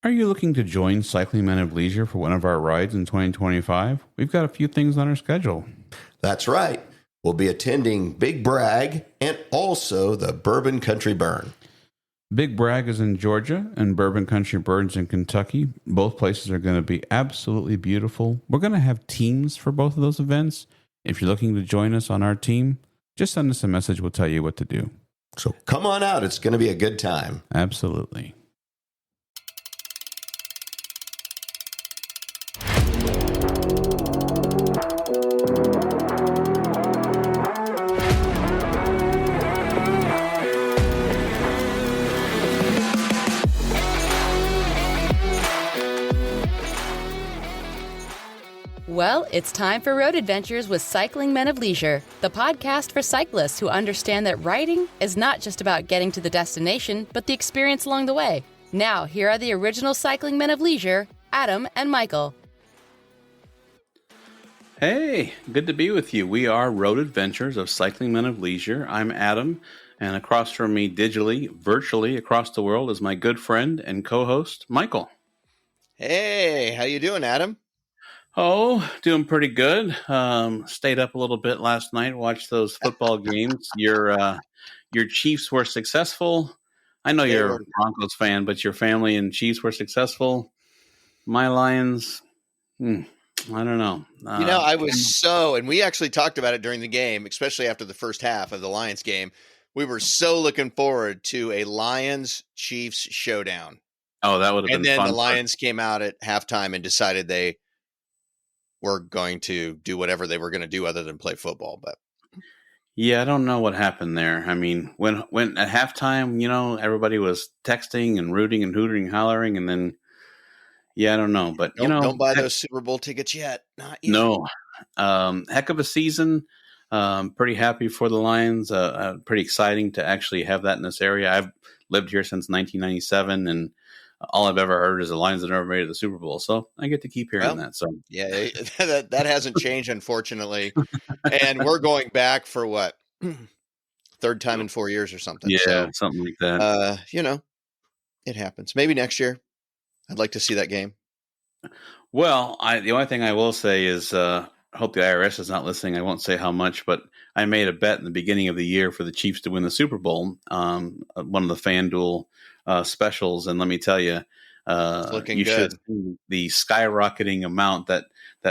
Are you looking to join Cycling Men of Leisure for one of our rides in 2025? We've got a few things on our schedule. That's right. We'll be attending Big Bragg and also the Bourbon Country Burn. Big Bragg is in Georgia and Bourbon Country Burn's in Kentucky. Both places are going to be absolutely beautiful. We're going to have teams for both of those events. If you're looking to join us on our team, just send us a message. We'll tell you what to do. So come on out. It's going to be a good time. Absolutely. Well, it's time for Road Adventures with Cycling Men of Leisure, the podcast for cyclists who understand that riding is not just about getting to the destination, but the experience along the way. Now, here are the original Cycling Men of Leisure, Adam and Michael. Hey, good to be with you. We are Road Adventures of Cycling Men of Leisure. I'm Adam, and across from me digitally, virtually across the world is my good friend and co-host, Michael. Hey, how you doing, Adam? Oh, doing pretty good. Stayed up a little bit last night, watched those football games. Your Chiefs were successful. I know you're a Broncos fan, but your family and Chiefs were successful. My Lions, I don't know. I was and we actually talked about it during the game, especially after the first half of the Lions game. We were so looking forward to a Lions-Chiefs showdown. Oh, that would have been fun. And then the Lions came out at halftime and decided they were going to do whatever they were going to do other than play football. But yeah, I don't know what happened there. I mean, when at halftime, everybody was texting and rooting and hooting and hollering, and then I don't know. But don't buy those Super Bowl tickets yet. Not yet. No. Heck of a season. Pretty happy for the Lions. Pretty exciting to actually have that in this area. I've lived here since 1997, and all I've ever heard is the Lions that never made it to the Super Bowl. So I get to keep hearing that. So yeah, that hasn't changed, unfortunately. And we're going back for what? Third time in 4 years or something. Yeah, something like that. It happens. Maybe next year. I'd like to see that game. Well, the only thing I will say is I hope the IRS is not listening. I won't say how much, but I made a bet in the beginning of the year for the Chiefs to win the Super Bowl, one of the FanDuel specials, and let me tell you, looking you good. should see the skyrocketing amount that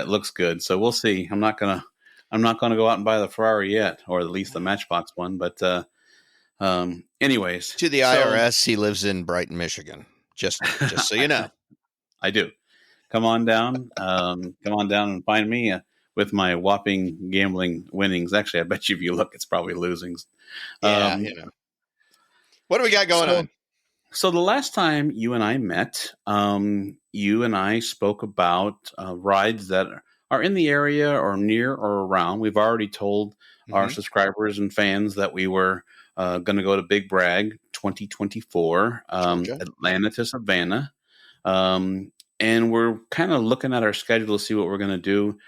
looks good. So we'll see. I'm not gonna go out and buy the Ferrari yet, or at least the Matchbox one. But anyways, to the IRS, he lives in Brighton, Michigan. Just so you know, I do. Come on down and find me with my whopping gambling winnings. Actually, I bet you if you look, it's probably losings. Yeah, What do we got going on? So the last time you and I met, you and I spoke about rides that are in the area or near or around. We've already told our subscribers and fans that we were going to go to Big Bragg 2024, Atlanta to Savannah. And we're kind of looking at our schedule to see what we're going to do.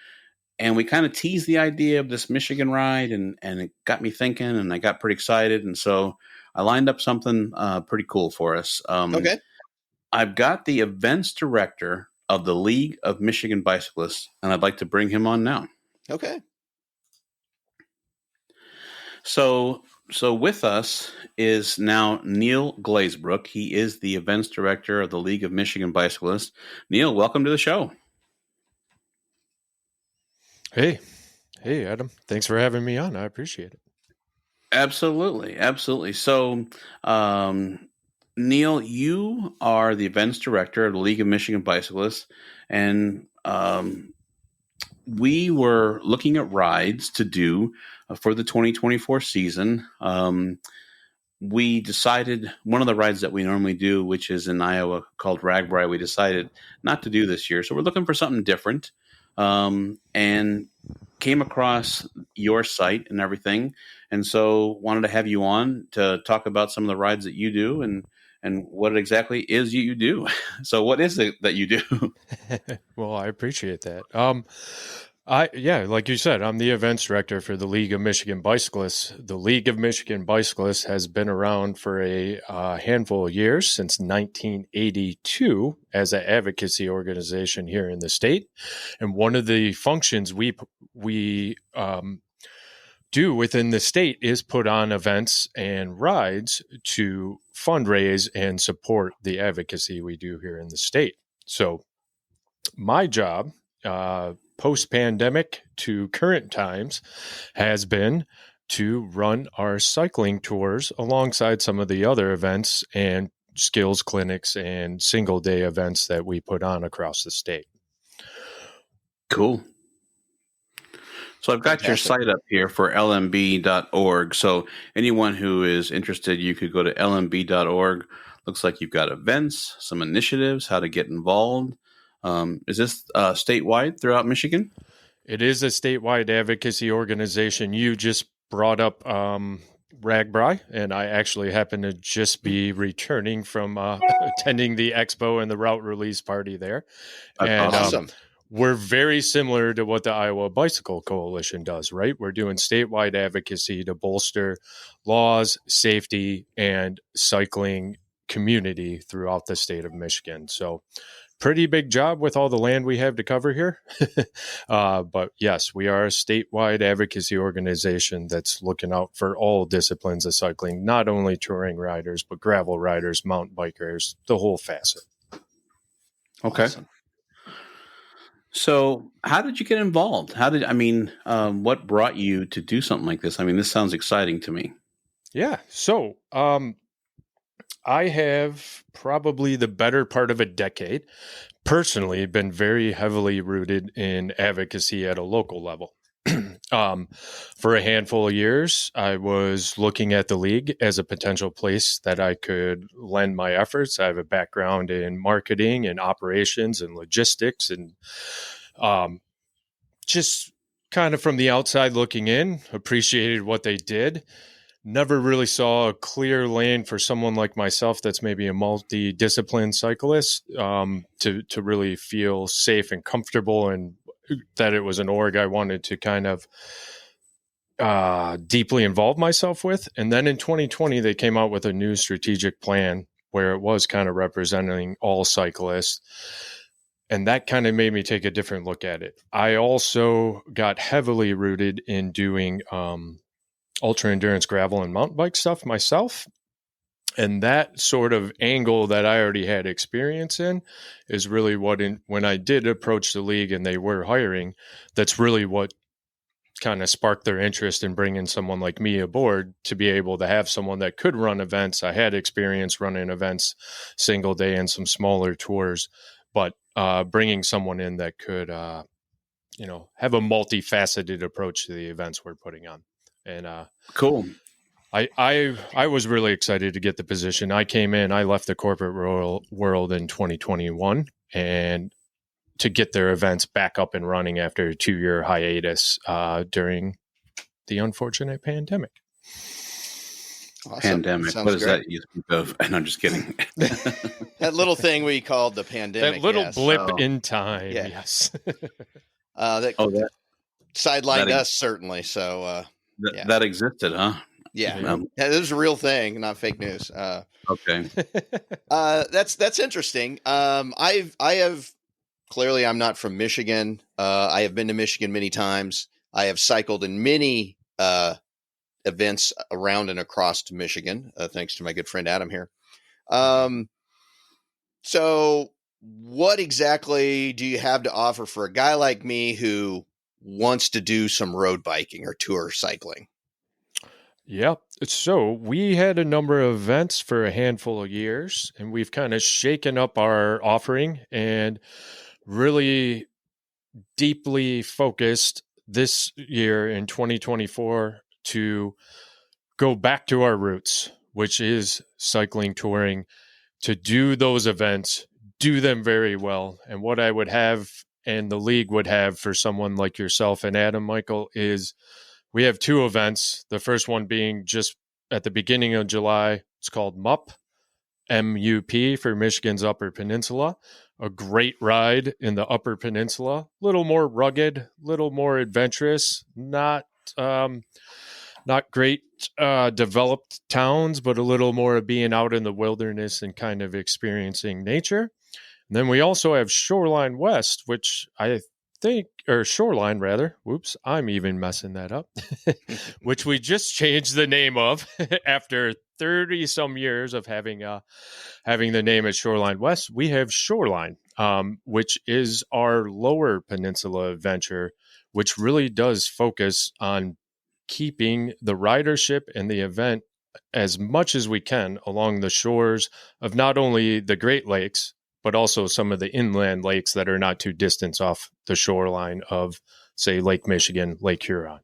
And we kind of teased the idea of this Michigan ride, and it got me thinking, and I got pretty excited. And so I lined up something pretty cool for us. Okay. I've got the events director of the League of Michigan Bicyclists, and I'd like to bring him on now. Okay. So with us is now Neal Glazebrook. He is the events director of the League of Michigan Bicyclists. Neal, welcome to the show. Hey, Adam. Thanks for having me on. I appreciate it. Absolutely. So, Neal, you are the events director of the League of Michigan Bicyclists, and we were looking at rides to do for the 2024 season. We decided one of the rides that we normally do, which is in Iowa called Ragbri, we decided not to do this year. So we're looking for something different, and came across your site and everything. And so wanted to have you on to talk about some of the rides that you do and what it exactly is you do. So what is it that you do? Well, I appreciate that. Like you said, I'm the events director for the League of Michigan Bicyclists. The League of Michigan Bicyclists has been around for a handful of years, since 1982, as an advocacy organization here in the state. And one of the functions we do within the state is put on events and rides to fundraise and support the advocacy we do here in the state. So my job, post-pandemic to current times, has been to run our cycling tours alongside some of the other events and skills clinics and single day events that we put on across the state. Cool. So I've got your site up here for lmb.org. So anyone who is interested, you could go to lmb.org. Looks like you've got events, some initiatives, how to get involved. Is this statewide throughout Michigan? It is a statewide advocacy organization. You just brought up RAGBRAI, and I actually happen to just be returning from attending the expo and the route release party there. That's awesome. We're very similar to what the Iowa Bicycle Coalition does, right? We're doing statewide advocacy to bolster laws, safety, and cycling community throughout the state of Michigan. So pretty big job with all the land we have to cover here. But yes, we are a statewide advocacy organization that's looking out for all disciplines of cycling, not only touring riders, but gravel riders, mountain bikers, the whole facet. Okay. Awesome. So how did you get involved? What brought you to do something like this? I mean, this sounds exciting to me. Yeah. So, I have probably the better part of a decade personally been very heavily rooted in advocacy at a local level. For a handful of years, I was looking at the league as a potential place that I could lend my efforts. I have a background in marketing and operations and logistics, and just kind of from the outside looking in, appreciated what they did. Never really saw a clear lane for someone like myself that's maybe a multi-discipline cyclist to really feel safe and comfortable, and that it was an org I wanted to kind of deeply involve myself with. And then in 2020, they came out with a new strategic plan where it was kind of representing all cyclists. And that kind of made me take a different look at it. I also got heavily rooted in doing ultra endurance gravel and mountain bike stuff myself. And that sort of angle that I already had experience in is really when I did approach the league and they were hiring, that's really what kind of sparked their interest in bringing someone like me aboard, to be able to have someone that could run events. I had experience running events single day and some smaller tours, but bringing someone in that could, have a multifaceted approach to the events we're putting on. And cool. I was really excited to get the position. I left the corporate world in 2021 and to get their events back up and running after a 2-year hiatus during the unfortunate pandemic. Awesome. Pandemic. Sounds what does great. that you speak of? And I'm just kidding. That little thing we called the pandemic. That little blip in time. Yeah. Yes. That sidelined us, certainly. So that existed, huh? Yeah. This is a real thing, not fake news. Okay. That's interesting. I have clearly, I'm not from Michigan. I have been to Michigan many times. I have cycled in many events around and across Michigan, thanks to my good friend Adam here. So what exactly do you have to offer for a guy like me who wants to do some road biking or tour cycling? Yeah. So we had a number of events for a handful of years, and we've kind of shaken up our offering and really deeply focused this year in 2024 to go back to our roots, which is cycling touring, to do those events, do them very well. And what I would have and the league would have for someone like yourself and Adam, Michael, is we have 2 events. The first one being just at the beginning of July. It's called MUP, MUP for Michigan's Upper Peninsula. A great ride in the Upper Peninsula, a little more rugged, a little more adventurous, not great developed towns, but a little more of being out in the wilderness and kind of experiencing nature. And then we also have Shoreline West, which I think, or Shoreline rather. Whoops, I'm even messing that up. Which we just changed the name of after 30 some years of having the name at Shoreline West. We have Shoreline, which is our lower peninsula adventure, which really does focus on keeping the ridership and the event as much as we can along the shores of not only the Great Lakes, but also some of the inland lakes that are not too distant off the shoreline of, say, Lake Michigan, Lake Huron.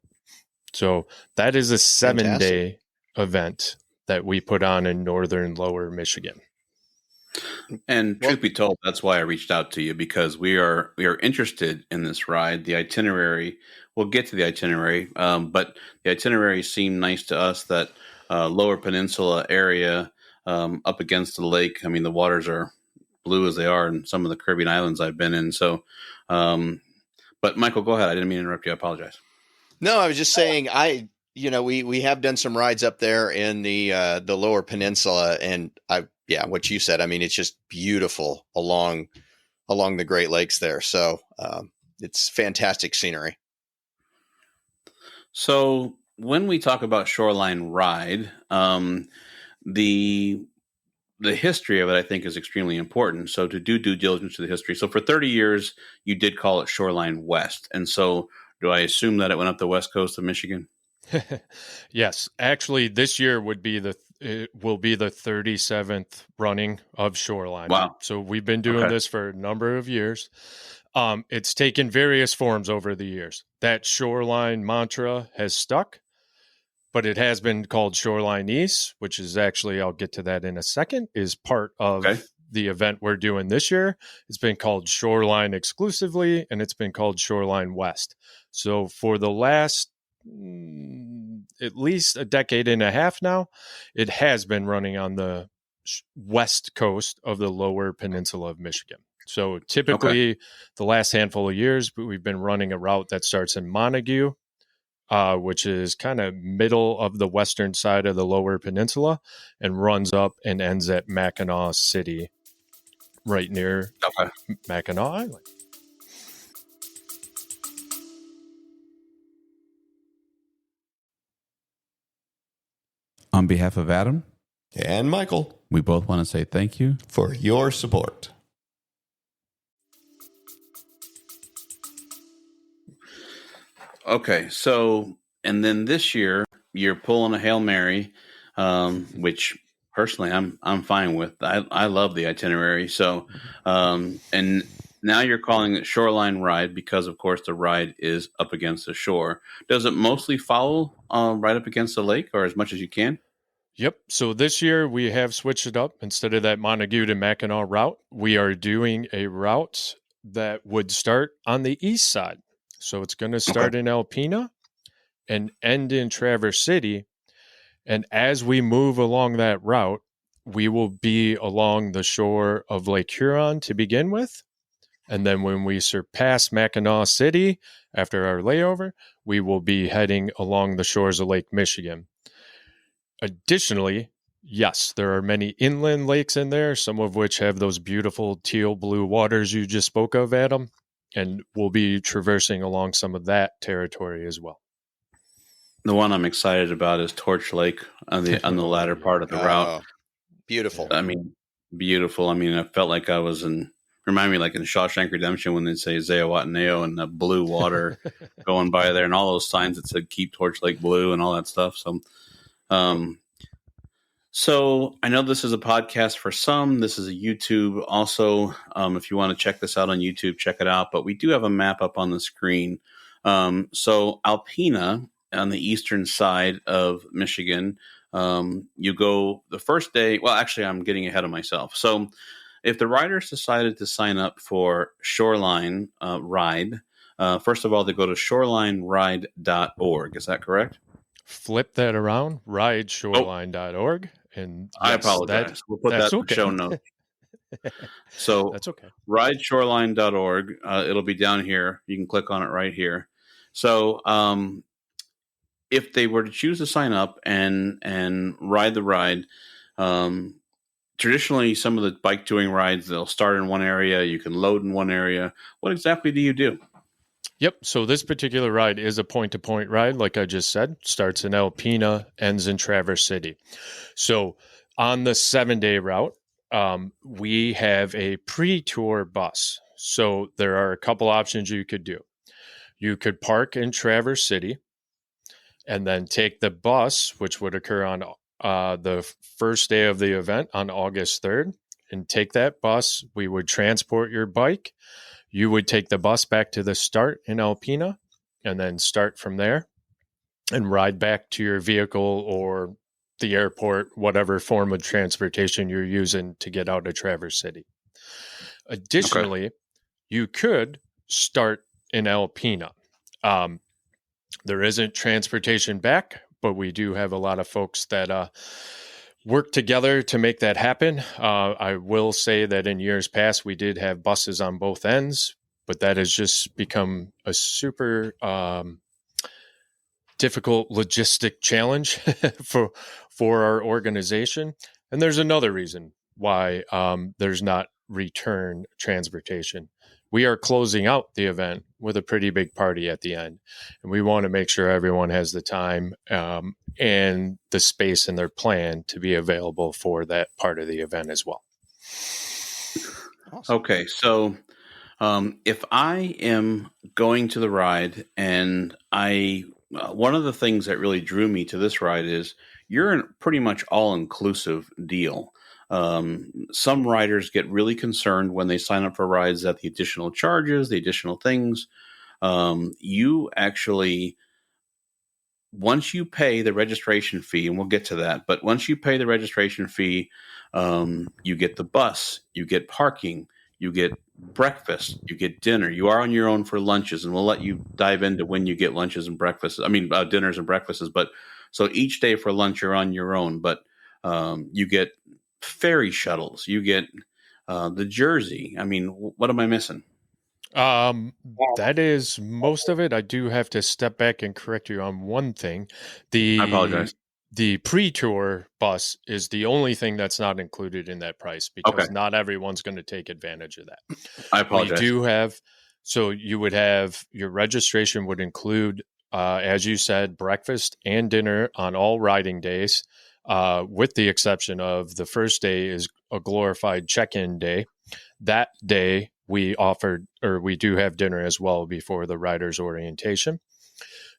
So that is a 7-day event that we put on in northern lower Michigan. And truth be told, that's why I reached out to you, because we are interested in this ride. The itinerary, we'll get to the itinerary, but the itinerary seemed nice to us, that lower peninsula area up against the lake. I mean, the waters are blue as they are in some of the Caribbean islands I've been in. So, but Michael, go ahead. I didn't mean to interrupt you. I apologize. No, I was just saying, we have done some rides up there in the lower peninsula, and what you said. I mean, it's just beautiful along the Great Lakes there. So it's fantastic scenery. So when we talk about Shoreline Ride, the history of it, I think, is extremely important. So to do due diligence to the history. So for 30 years, you did call it Shoreline West. And so do I assume that it went up the west coast of Michigan? Yes. Actually, this year will be the 37th running of Shoreline. Wow. So we've been doing this for a number of years. It's taken various forms over the years. That Shoreline mantra has stuck, but it has been called Shoreline East, which is actually, I'll get to that in a second, is part of the event we're doing this year. It's been called Shoreline exclusively, and it's been called Shoreline West. So for the last at least a decade and a half now, it has been running on the west coast of the lower peninsula of Michigan. So typically the last handful of years, we've been running a route that starts in Montague, which is kind of middle of the western side of the lower peninsula, and runs up and ends at Mackinac City, right near Mackinac Island. On behalf of Adam and Michael, we both want to say thank you for your support. Okay, so, and then this year you're pulling a Hail Mary, which personally I'm fine with. I love the itinerary. So, and now you're calling it Shoreline Ride because, of course, the ride is up against the shore. Does it mostly follow right up against the lake, or as much as you can? Yep. So this year we have switched it up. Instead of that Montague to Mackinac route, we are doing a route that would start on the east side. So it's going to start in Alpena and end in Traverse City. And as we move along that route, we will be along the shore of Lake Huron to begin with. And then when we surpass Mackinac City after our layover, we will be heading along the shores of Lake Michigan. Additionally, yes, there are many inland lakes in there, some of which have those beautiful teal blue waters you just spoke of, Adam, and we'll be traversing along some of that territory as well. The one I'm excited about is Torch Lake on the latter part of the route. Beautiful. I mean, beautiful. I mean, I felt like I was remind me like in Shawshank Redemption when they say Zeowataneo and the blue water going by there and all those signs that said keep Torch Lake blue and all that stuff. So I know this is a podcast for some. This is a YouTube also. If you want to check this out on YouTube, check it out. But we do have a map up on the screen. So Alpena on the eastern side of Michigan, you go the first day. Well, actually, I'm getting ahead of myself. So if the riders decided to sign up for Shoreline Ride, first of all, they go to shorelinерide.org. Is that correct? Flip that around, rideshoreline.org, And I yes, apologize. We'll put that that's in the okay. show notes. So That's okay. rideshoreline.org. It'll be down here. You can click on it right here. So if they were to choose to sign up and ride the ride, traditionally some of the bike touring rides, they'll start in one area. You can load in one area. What exactly do you do? Yep. So this particular ride is a point-to-point ride, like I just said. Starts in Alpena, ends in Traverse City. So on the 7-day route, we have a pre-tour bus. So there are a couple options you could do. You could park in Traverse City and then take the bus, which would occur on the first day of the event on August 3rd, and take that bus. We would transport your bike. You would take the bus back to the start in Alpena and then start from there and ride back to your vehicle or the airport, whatever form of transportation you're using to get out of Traverse City. Additionally, you could start in Alpena. There isn't transportation back, but we do have a lot of folks that work together to make that happen. I will say that in years past, we did have buses on both ends, but that has just become a super difficult logistic challenge for our organization. And there's another reason why there's not return transportation. We are closing out the event with a pretty big party at the end. And we want to make sure everyone has the time and the space in their plan to be available for that part of the event as well. Awesome. Okay, so if I am going to the ride and one of the things that really drew me to this ride is you're in pretty much all-inclusive deal. Some riders get really concerned when they sign up for rides at the additional charges, the additional things. You actually, once you pay the registration fee, and we'll get to that, but once you pay the registration fee, you get the bus, you get parking, you get breakfast, you get dinner. You are on your own for lunches, and we'll let you dive into when you get lunches and breakfasts. Dinners and breakfasts. But so each day for lunch, you're on your own. But you get ferry shuttles. You get the Jersey. I mean, what am I missing? That is most of it. I do have to step back and correct you on one thing. I apologize. The pre-tour bus is the only thing that's not included in that price because not everyone's going to take advantage of that. I apologize. We do have, so you would have, your registration would include, as you said, breakfast and dinner on all riding days, with the exception of the first day is a glorified check-in day. That day we do have dinner as well before the rider's orientation.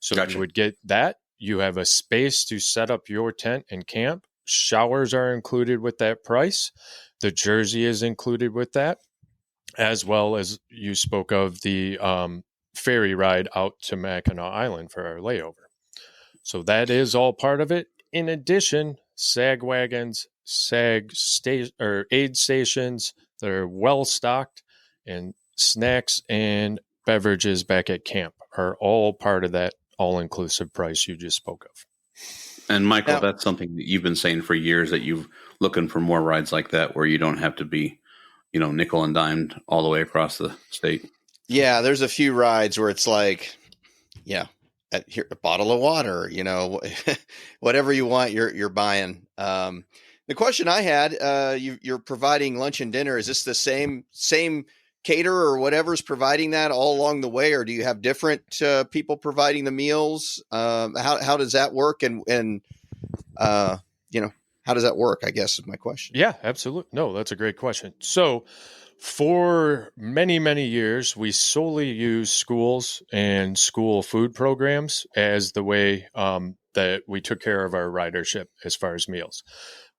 So you would get that. You have a space to set up your tent and camp. Showers are included with that price. The Jersey is included with that, as well as you spoke of the ferry ride out to Mackinac Island for our layover. So that is all part of it. In addition, sag wagons, aid stations that are well stocked, and snacks and beverages back at camp are all part of that all-inclusive price you just spoke of. And Michael, that's something that you've been saying for years, that you're looking for more rides like that where you don't have to be, nickel and dimed all the way across the state. Yeah, there's a few rides where it's like, here, a bottle of water, whatever you want, you're buying. The question I had, you're providing lunch and dinner. Is this the same caterer or whatever's providing that all along the way, or do you have different people providing the meals? How does that work? And how does that work, I guess, is my question. Yeah, absolutely. No, that's a great question. So for many, many years, we solely use schools and school food programs as the way that we took care of our ridership as far as meals.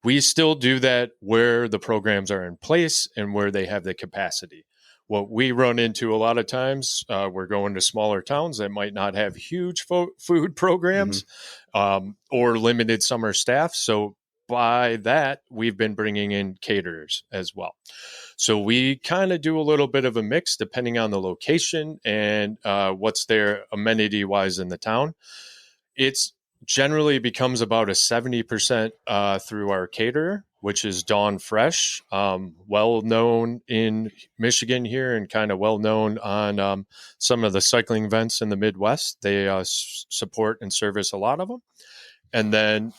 We still do that where the programs are in place and where they have the capacity. What we run into a lot of times, we're going to smaller towns that might not have huge food programs or limited summer staff. So by that, we've been bringing in caterers as well. So we kind of do a little bit of a mix depending on the location and what's there amenity-wise in the town. It's generally becomes about a 70% through our caterer, which is Dawn Fresh, well known in Michigan here and kind of well known on some of the cycling events in the Midwest. They support and service a lot of them. And then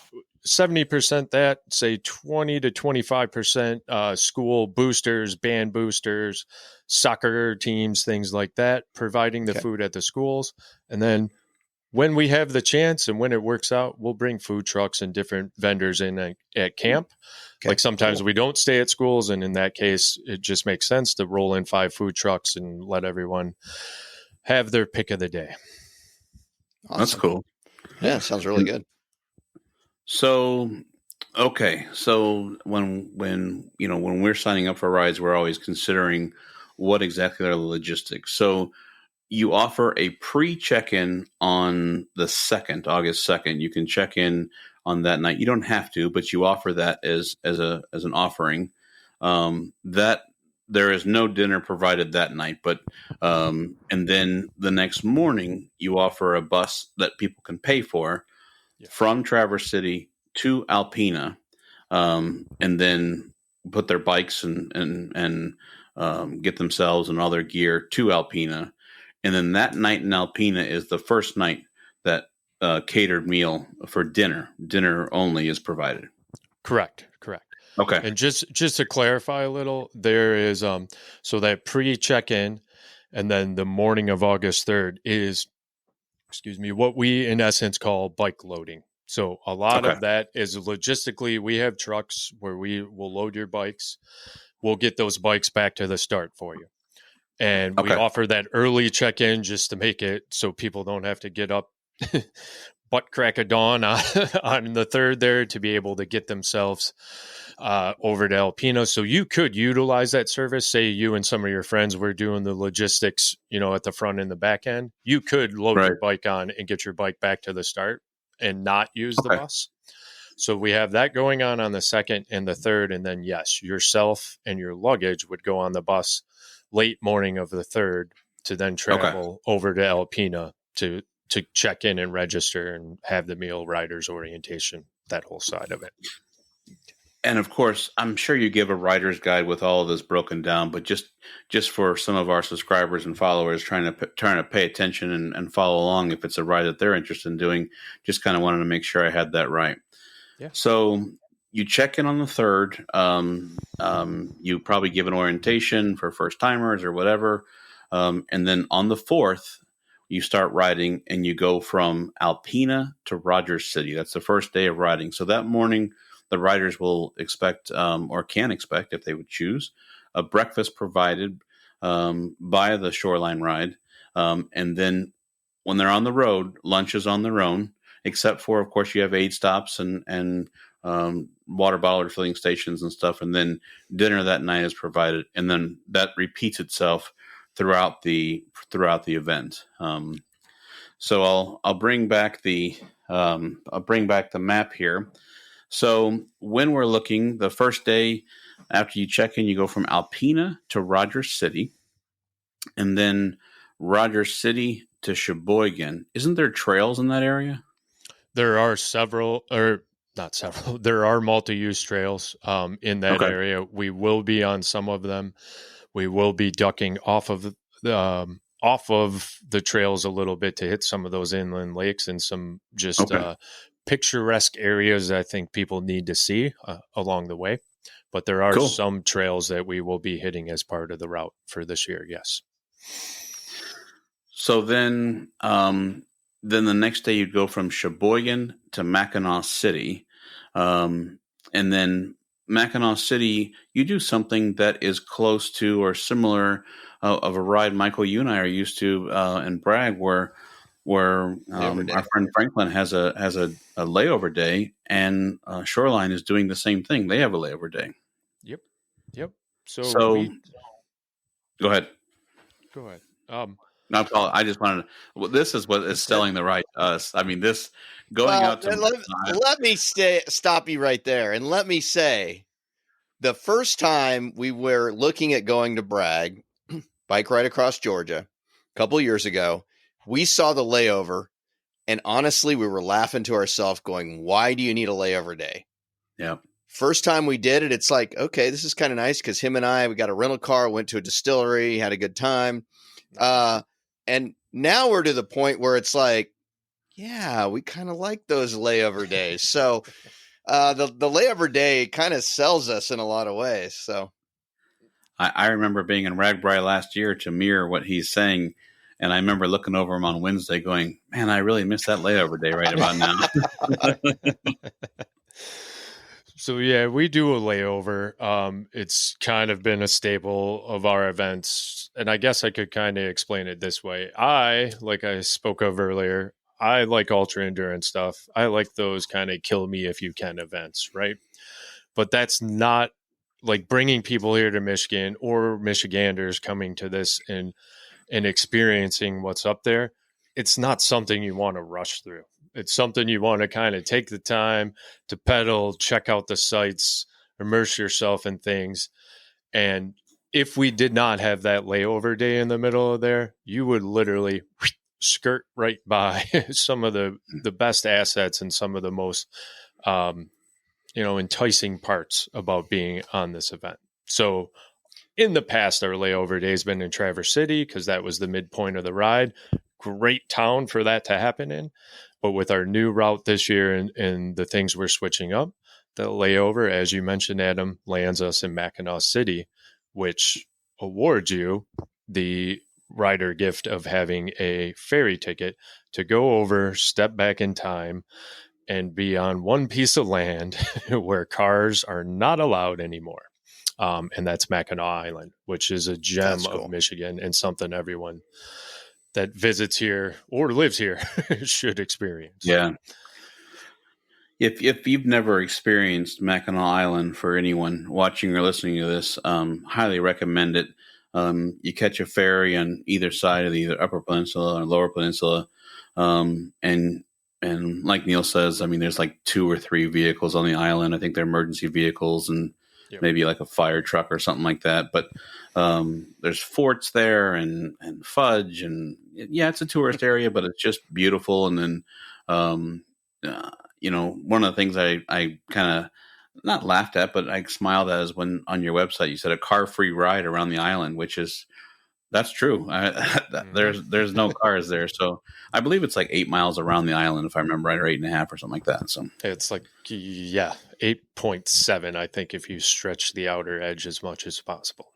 70% that, say 20 to 25% school boosters, band boosters, soccer teams, things like that, providing the food at the schools. And then when we have the chance and when it works out, we'll bring food trucks and different vendors in at camp. Like sometimes we don't stay at schools, and in that case, it just makes sense to roll in 5 food trucks and let everyone have their pick of the day. Awesome. That's cool. Yeah, sounds really good. So, okay. So when we're signing up for rides, we're always considering what exactly are the logistics. So you offer a pre-check-in on the 2nd, August 2nd. You can check in on that night. You don't have to, but you offer that as an offering. That there is no dinner provided that night, but and then the next morning you offer a bus that people can pay for from Traverse City to Alpena, and then put their bikes and get themselves and all their gear to Alpena. And then that night in Alpena is the first night that catered meal for dinner. Dinner only is provided. Correct. Okay. And just to clarify a little, there is so that pre-check-in and then the morning of August 3rd is, what we in essence call bike loading. So a lot of that is logistically, we have trucks where we will load your bikes. We'll get those bikes back to the start for you. And we offer that early check-in just to make it so people don't have to get up butt crack of dawn on the 3rd there to be able to get themselves over to Alpena. So you could utilize that service. Say you and some of your friends were doing the logistics, at the front and the back end. You could load your bike on and get your bike back to the start and not use the bus. So we have that going on the 2nd and the 3rd. And then, yes, yourself and your luggage would go on the bus late morning of the 3rd to then travel over to Alpena to check in and register and have the meal riders orientation, that whole side of it. And of course, I'm sure you give a rider's guide with all of this broken down, but just for some of our subscribers and followers trying to pay attention and follow along, if it's a ride that they're interested in doing, just kind of wanted to make sure I had that right. Yeah. So you check in on the 3rd. You probably give an orientation for first timers or whatever. And then on the 4th, you start riding and you go from Alpena to Rogers City. That's the first day of riding. So that morning, the riders will expect or can expect, if they would choose, a breakfast provided by the Shoreline ride. And then when they're on the road, lunch is on their own, except for, of course, you have aid stops and water bottle refilling stations and stuff. And then dinner that night is provided. And then that repeats itself throughout the event. So I'll bring back the map here. So when we're looking, the first day after you check in, you go from Alpena to Rogers City, and then Rogers City to Sheboygan. Isn't there trails in that area? There are there are multi-use trails in that area. We will be on some of them. We will be ducking off of the trails a little bit to hit some of those inland lakes and some just picturesque areas I think people need to see along the way. But there are some trails that we will be hitting as part of the route for this year. Yes. So then the next day you'd go from Sheboygan to Mackinac City. And then Mackinac City, you do something that is close to or similar of a ride, Michael, you and I are used to in Bragg, where our friend Franklin has a layover day, and Shoreline is doing the same thing. They have a layover day. Yep. So go ahead. No, I just wanted to. Well, this is what is selling the ride to us. I mean, this going out to. Let me stop you right there, and let me say, the first time we were looking at going to Bragg, bike ride across Georgia, a couple years ago, we saw the layover And honestly, we were laughing to ourselves going, why do you need a layover day? Yeah. First time we did it, it's like, okay, this is kind of nice because him and I, we got a rental car, went to a distillery, had a good time. And now we're to the point where it's like, yeah, we kind of like those layover days. So the layover day kind of sells us in a lot of ways. So I remember being in Ragbri last year to mirror what he's saying. And I remember looking over him on Wednesday going, man, I really miss that layover day right about now. So yeah, we do a layover. It's kind of been a staple of our events. And I guess I could kind of explain it this way. Like I spoke of earlier, I like ultra endurance stuff. I like those kind of kill me if you can events, right? But that's not like bringing people here to Michigan or Michiganders coming to this and experiencing what's up there. It's not something you want to rush through. It's something you want to kind of take the time to pedal, check out the sights, immerse yourself in things. And if we did not have that layover day in the middle of there, you would literally skirt right by some of the best assets and some of the most, enticing parts about being on this event. So in the past, our layover day has been in Traverse City because that was the midpoint of the ride. Great town for that to happen in. But with our new route this year and the things we're switching up, the layover, as you mentioned, Adam, lands us in Mackinac City, which awards you the rider gift of having a ferry ticket to go over, step back in time, and be on one piece of land where cars are not allowed anymore. And that's Mackinac Island, which is a gem of Michigan and something everyone that visits here or lives here should experience. Yeah. If you've never experienced Mackinac Island, for anyone watching or listening to this, highly recommend it. You catch a ferry on either side of the either Upper Peninsula or Lower Peninsula, and like Neal says, I mean, there's like 2 or 3 vehicles on the island. I think they're emergency vehicles and maybe like a fire truck or something like that. But there's forts there and fudge, and yeah, it's a tourist area, but it's just beautiful. And then one of the things I kind of not laughed at, but I smiled at is when on your website you said a car-free ride around the island, which is that's true. There's no cars there, so I believe it's like 8 miles around the island, if I remember right, or 8.5 or something like that. So it's like 8.7, I think, if you stretch the outer edge as much as possible.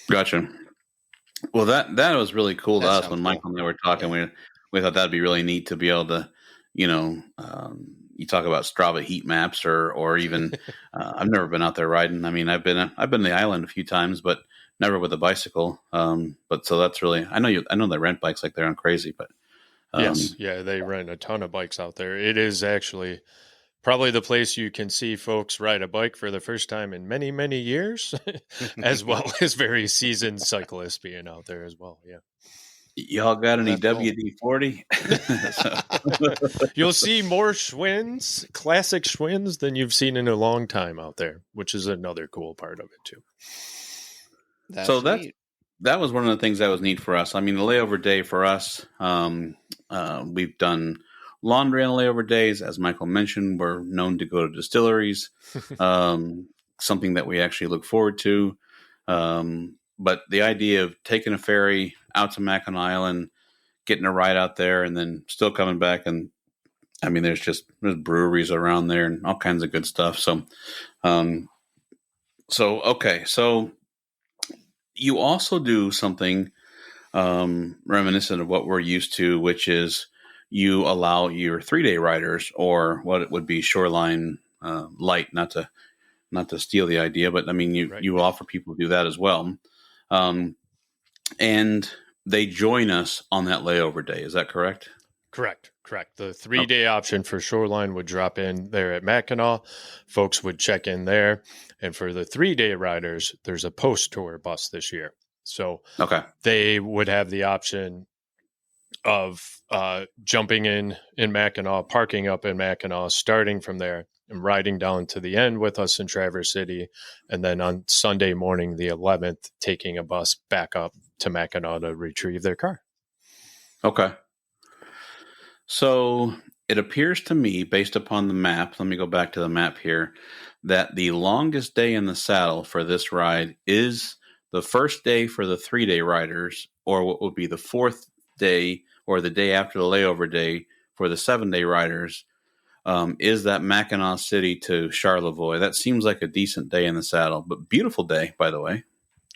Gotcha. Well, that was really cool to us when Michael and I were talking. Yeah. We thought that'd be really neat to be able to, you talk about Strava heat maps or even I've never been out there riding. I mean, I've been to the island a few times, but never with a bicycle. But so that's really I know they rent bikes like they're on crazy, but yes, yeah, they rent a ton of bikes out there. It is actually probably the place you can see folks ride a bike for the first time in many, many years, as well as very seasoned cyclists being out there as well. Yeah. Y'all got any WD-40? You'll see more Schwinn's, classic Schwinn's, than you've seen in a long time out there, which is another cool part of it too. That was one of the things that was neat for us. I mean, the layover day for us, we've done laundry on layover days. As Michael mentioned, we're known to go to distilleries, something that we actually look forward to. But the idea of taking a ferry out to Mackinac Island, getting a ride out there, and then still coming back, and I mean, there's breweries around there and all kinds of good stuff. So, so you also do something reminiscent of what we're used to, which is you allow your 3-day riders, or what it would be Shoreline light, not to steal the idea, but I mean, you offer people to do that as well. And they join us on that layover day. Is that correct? Correct. The 3-day option for Shoreline would drop in there at Mackinac. Folks would check in there. And for the 3-day riders, there's a post-tour bus this year. So they would have the option of jumping in Mackinac, parking up in Mackinac, starting from there, and riding down to the end with us in Traverse City. And then on Sunday morning, the 11th, taking a bus back up to Mackinac to retrieve their car. Okay. So it appears to me, based upon the map, let me go back to the map here, that the longest day in the saddle for this ride is the first day for the 3-day riders, or what would be the fourth day or the day after the layover day for the 7-day riders, is that Mackinac City to Charlevoix. That seems like a decent day in the saddle, but beautiful day, by the way.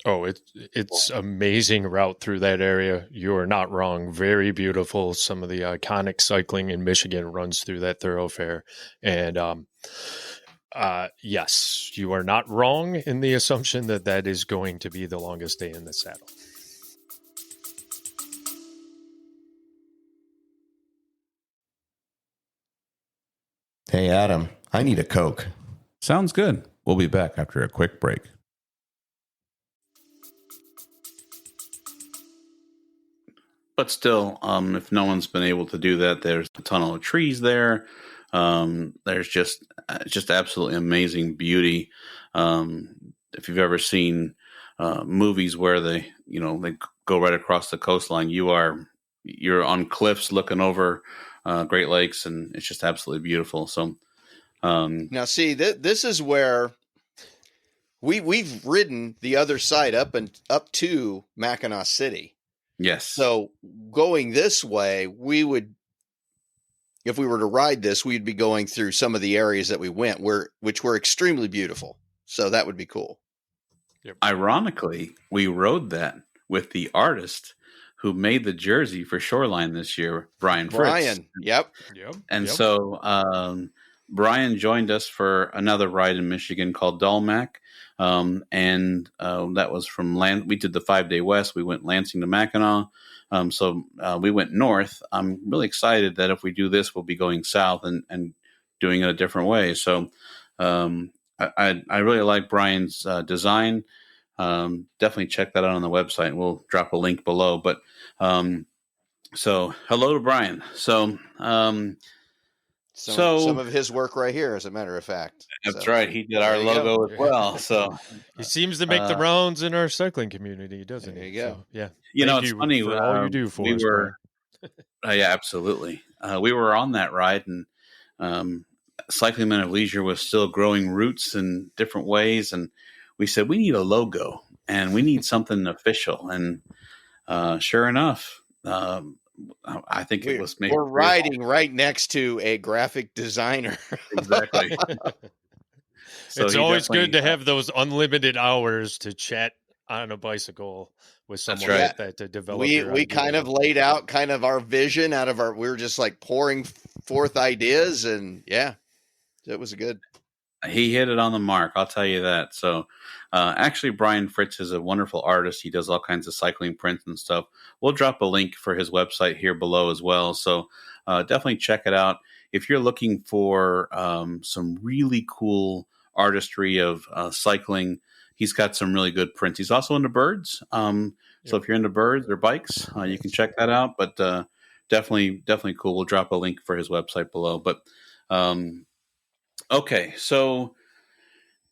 Oh, it's amazing route through that area. You are not wrong. Very beautiful. Some of the iconic cycling in Michigan runs through that thoroughfare. And yes, you are not wrong in the assumption that that is going to be the longest day in the saddle. Hey, Adam, I need a Coke. Sounds good. We'll be back after a quick break. But still, if no one's been able to do that, there's a tunnel of trees there. There's just absolutely amazing beauty. If you've ever seen movies where they go right across the coastline, you're on cliffs looking over Great Lakes, and it's just absolutely beautiful. So now, see, this is where we've ridden the other side up to Mackinac City. yes, So going this way, if we were to ride this, we'd be going through some of the areas that we went, which were extremely beautiful. So that would be cool. Yep. Ironically, we rode that with the artist who made the jersey for Shoreline this year, Brian Fritz. Yep. And so Brian joined us for another ride in Michigan called Dulmac. And that was from we did the 5-day west. We went Lansing to Mackinac. So we went north. I'm really excited that if we do this, we'll be going south and doing it a different way. So I really like Brian's design. Definitely check that out on the website. We'll drop a link below. But so hello to Brian. So some of his work right here, as a matter of fact. That's right. He did our logo as well. So he seems to make the rounds in our cycling community, doesn't he? There you go. So, yeah. It's funny for all you do for us. Yeah, absolutely. We were on that ride, and Cycling Men of Leisure was still growing roots in different ways, and we said we need a logo and we need something official. And sure enough, I think it was maybe we're riding right next to a graphic designer. Exactly. So it's always good to have those unlimited hours to chat on a bicycle with someone like that to develop. We kind of laid out kind of our vision we were just like pouring forth ideas, and yeah, it was good. He hit it on the mark, I'll tell you that. So actually, Brian Fritz is a wonderful artist. He does all kinds of cycling prints and stuff. We'll drop a link for his website here below as well. So definitely check it out. If you're looking for some really cool artistry of cycling, he's got some really good prints. He's also into birds. So if you're into birds or bikes, you can check that out. But definitely cool. We'll drop a link for his website below. But okay, so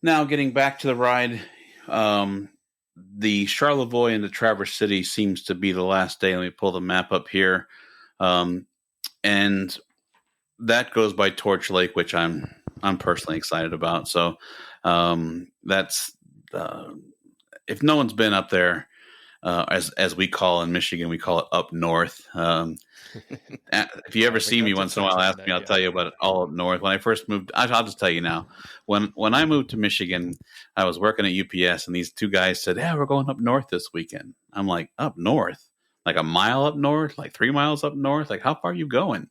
now getting back to the ride, the Charlevoix into Traverse City seems to be the last day. Let me pull the map up here. And that goes by Torch Lake, which I'm personally excited about. So that's if no one's been up there, as we call in Michigan, we call it up north. If you ever see me once in a while, ask me, I'll tell you about it all up north. When I first moved, I'll just tell you now. When I moved to Michigan, I was working at UPS, and these two guys said, "Yeah, we're going up north this weekend." I'm like, "Up north? Like a mile up north? Like 3 miles up north? Like how far are you going?"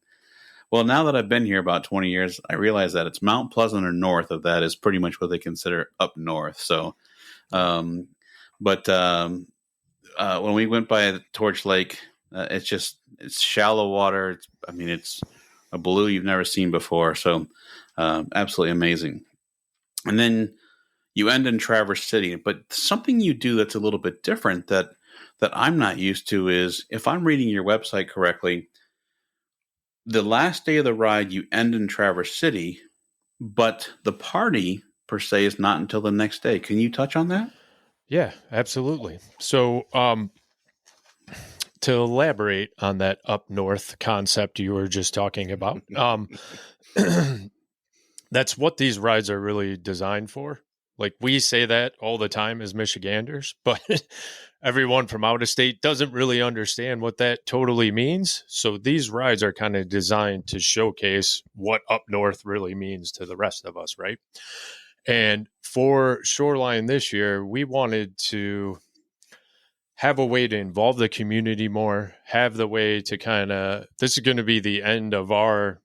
Well, now that I've been here about 20 years, I realize that it's Mount Pleasant or north of that is pretty much what they consider up north. So, when we went by Torch Lake, it's shallow water. It's a blue you've never seen before. So, absolutely amazing. And then you end in Traverse City, but something you do that's a little bit different that I'm not used to is, if I'm reading your website correctly, the last day of the ride, you end in Traverse City, but the party per se is not until the next day. Can you touch on that? Yeah, absolutely. So to elaborate on that up north concept you were just talking about, that's what these rides are really designed for. Like, we say that all the time as Michiganders, but everyone from out of state doesn't really understand what that totally means. So these rides are kind of designed to showcase what up north really means to the rest of us, right? And for Shoreline this year, we wanted to have a way to involve the community more, have the way to this is going to be the end of our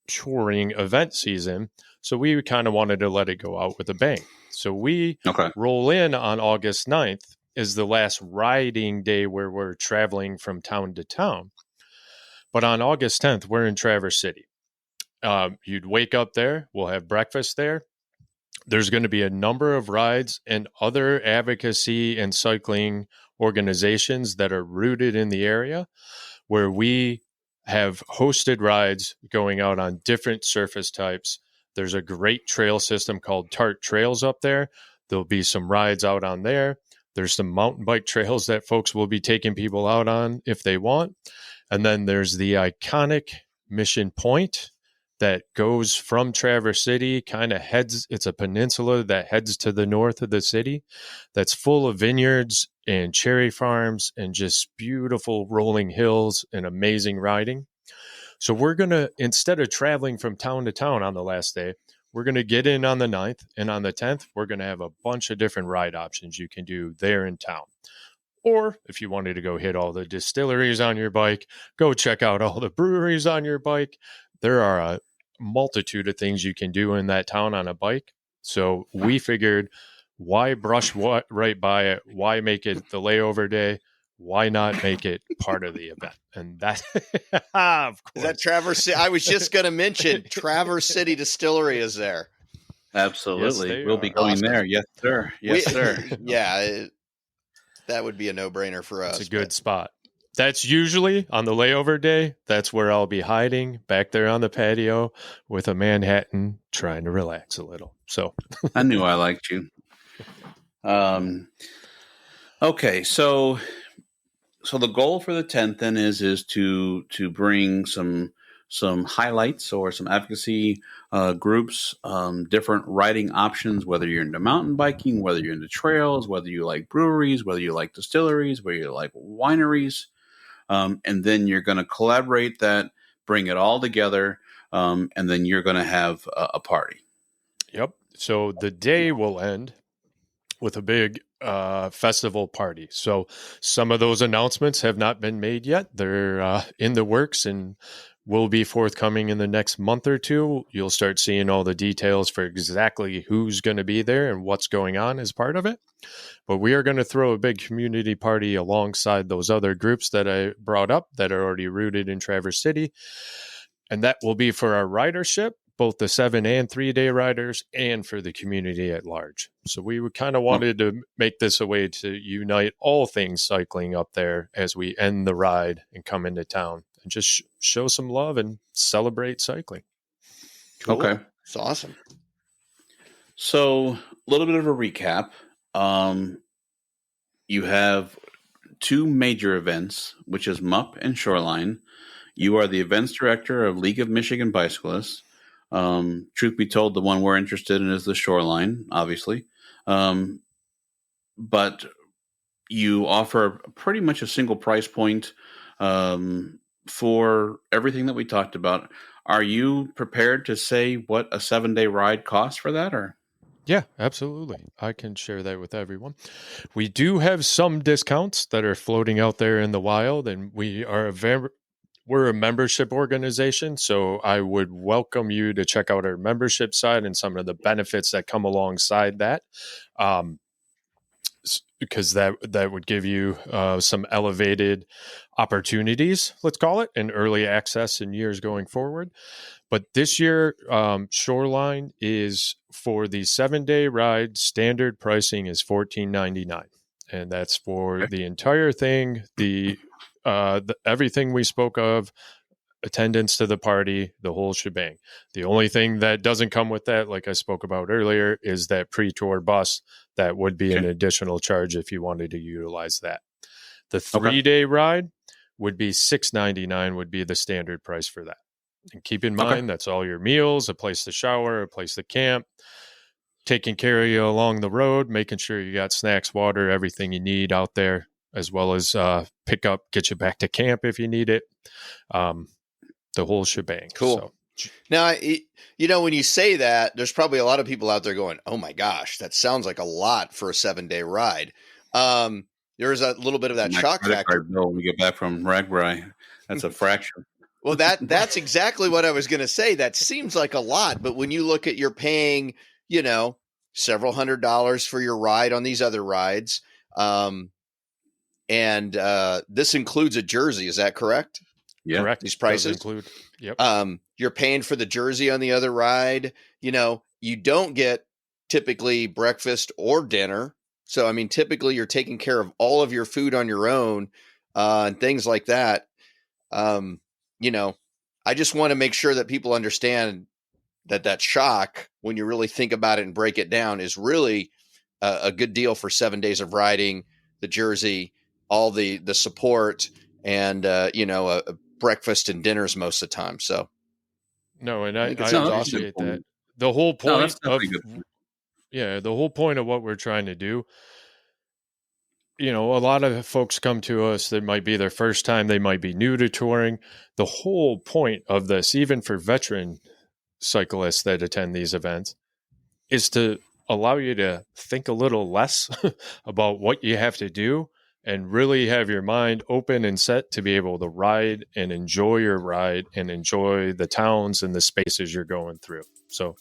touring event season. So we kind of wanted to let it go out with a bang. So we roll in on August 9th is the last riding day where we're traveling from town to town. But on August 10th, we're in Traverse City. You'd wake up there. We'll have breakfast there. There's going to be a number of rides and other advocacy and cycling organizations that are rooted in the area, where we have hosted rides going out on different surface types. There's a great trail system called Tart Trails up there. There'll be some rides out on there. There's some mountain bike trails that folks will be taking people out on if they want. And then there's the iconic Mission Point that goes from Traverse City, it's a peninsula that heads to the north of the city, that's full of vineyards and cherry farms and just beautiful rolling hills and amazing riding. So we're going to, instead of traveling from town to town on the last day, we're going to get in on the 9th, and on the 10th, we're going to have a bunch of different ride options you can do there in town. Or if you wanted to go hit all the distilleries on your bike, go check out all the breweries on your bike. There are a multitude of things you can do in that town on a bike. So we figured, why brush right by it? Why make it the layover day? Why not make it part of the event? And that, of course. Is that Traverse City? I was just going to mention Traverse City Distillery is there. Absolutely. Yes, we'll be going there. Yes, sir. Yes, sir. Yeah, that would be a no-brainer for us. It's a good spot. That's usually on the layover day. That's where I'll be hiding back there on the patio with a Manhattan, trying to relax a little. So I knew I liked you. Okay, so the goal for the 10th then is to bring some highlights or some advocacy groups, different riding options, whether you're into mountain biking, whether you're into trails, whether you like breweries, whether you like distilleries, whether you like wineries. And then you're going to collaborate that, bring it all together, and then you're going to have a party. Yep. So the day will end with a big festival party. So some of those announcements have not been made yet. They're in the works and will be forthcoming in the next month or two. You'll start seeing all the details for exactly who's going to be there and what's going on as part of it. But we are going to throw a big community party alongside those other groups that I brought up that are already rooted in Traverse City. And that will be for our ridership, both the 7 and 3 day riders, and for the community at large. So we kind of wanted to make this a way to unite all things cycling up there as we end the ride and come into town and just show some love and celebrate cycling. Cool. Okay. It's awesome. So a little bit of a recap. You have 2 major events, which is MUP and Shoreline. You are the events director of League of Michigan Bicyclists. Truth be told, the one we're interested in is the Shoreline, obviously. But you offer pretty much a single price point for everything that we talked about. Are you prepared to say what a 7-day ride costs for that, or? Yeah, absolutely. I can share that with everyone. We do have some discounts that are floating out there in the wild, and we're a membership organization, so I would welcome you to check out our membership side and some of the benefits that come alongside that, because that would give you some elevated opportunities, let's call it, and early access in years going forward. But this year, Shoreline is for the 7-day ride. Standard pricing is $14.99, and that's for the entire thing. Everything we spoke of, attendance to the party, the whole shebang. The only thing that doesn't come with that, like I spoke about earlier, is that pre-tour bus. That would be an additional charge if you wanted to utilize that. The 3-day ride would be $6.99 would be the standard price for that. And keep in mind, that's all your meals, a place to shower, a place to camp, taking care of you along the road, making sure you got snacks, water, everything you need out there, as well as pick up, get you back to camp if you need it. The whole shebang. Cool. So. Now, when you say that, there's probably a lot of people out there going, oh my gosh, that sounds like a lot for a 7-day ride. There's a little bit of that shock factor. When we get back from Ragbri, that's a fraction. Well, that's exactly what I was going to say. That seems like a lot, but when you look at you're paying, several $100s for your ride on these other rides, and this includes a jersey. Is that correct? Yeah, correct. These prices include. Yep. You're paying for the jersey on the other ride. You don't get typically breakfast or dinner. So, I mean, typically you're taking care of all of your food on your own, and things like that. I just want to make sure that people understand that shock, when you really think about it and break it down, is really a good deal for 7 days of riding, the jersey, all the support, and, a breakfast and dinners most of the time. So. No, and I appreciate that. The whole point the whole point of what we're trying to do, a lot of folks come to us that might be their first time, they might be new to touring. The whole point of this, even for veteran cyclists that attend these events, is to allow you to think a little less about what you have to do and really have your mind open and set to be able to ride and enjoy your ride and enjoy the towns and the spaces you're going through. So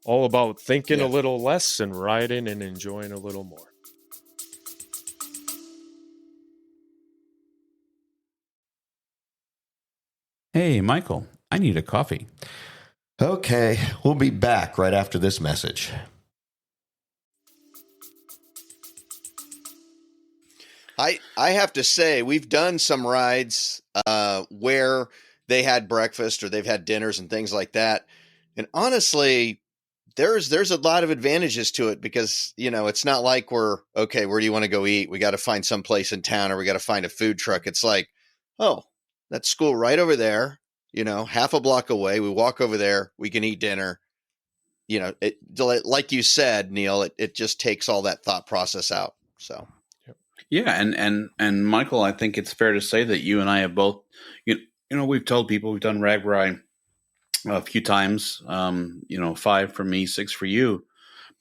all about thinking a little less and riding and enjoying a little more. Hey, Michael, I need a coffee. Okay, we'll be back right after this message. I have to say, we've done some rides where they had breakfast or they've had dinners and things like that. And honestly, there's a lot of advantages to it because, it's not like we're, okay, where do you want to go eat? We got to find some place in town or we got to find a food truck. It's like, oh, that's school right over there, half a block away. We walk over there, we can eat dinner. Like you said, Neal, it just takes all that thought process out. So. Yeah, and Michael, I think it's fair to say that you and I have both, we've told people we've done Ragbri a few times, 5 for me, 6 for you,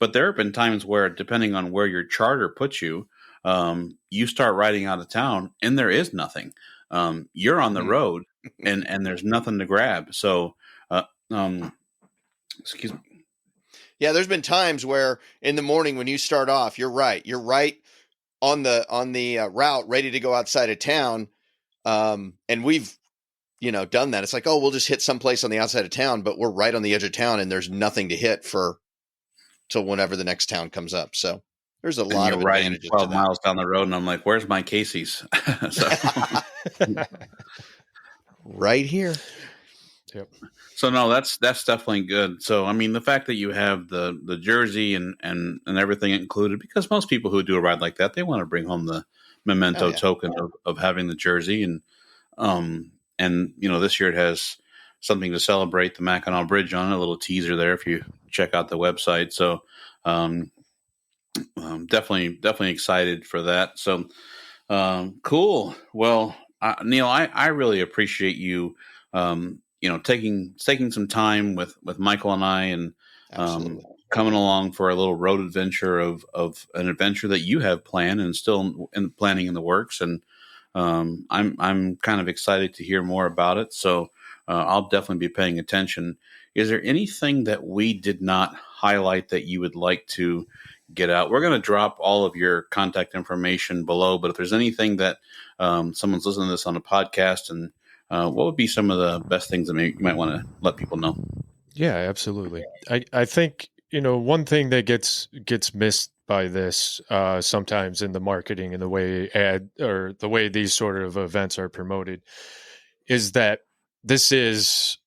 but there have been times where, depending on where your charter puts you, you start riding out of town and there is nothing. You're on the road and there's nothing to grab. So, excuse me. Yeah, there's been times where in the morning when you start off, you're right on the route, ready to go outside of town. And we've, done that. It's like, oh, we'll just hit someplace on the outside of town, but we're right on the edge of town and there's nothing to hit till whenever the next town comes up. So there's a lot of advantages. 12 miles down the road and I'm like, where's my Casey's? Right here. Yep. So no, that's definitely good. So, I mean, the fact that you have the jersey and everything included, because most people who do a ride like that, they want to bring home the memento token of having the jersey. And this year it has something to celebrate the Mackinac Bridge on it, a little teaser there if you check out the website. So, definitely excited for that. So, cool. Well, Neal, I really appreciate you, taking some time with Michael and I and coming along for a little road adventure of an adventure that you have planned and still planning in the works. And I'm kind of excited to hear more about it. So I'll definitely be paying attention. Is there anything that we did not highlight that you would like to get out? We're going to drop all of your contact information below, but if there's anything that someone's listening to this on a podcast, and what would be some of the best things that you might want to let people know? Yeah, absolutely. I think, one thing that gets missed by this sometimes in the marketing and the way these sort of events are promoted is that this is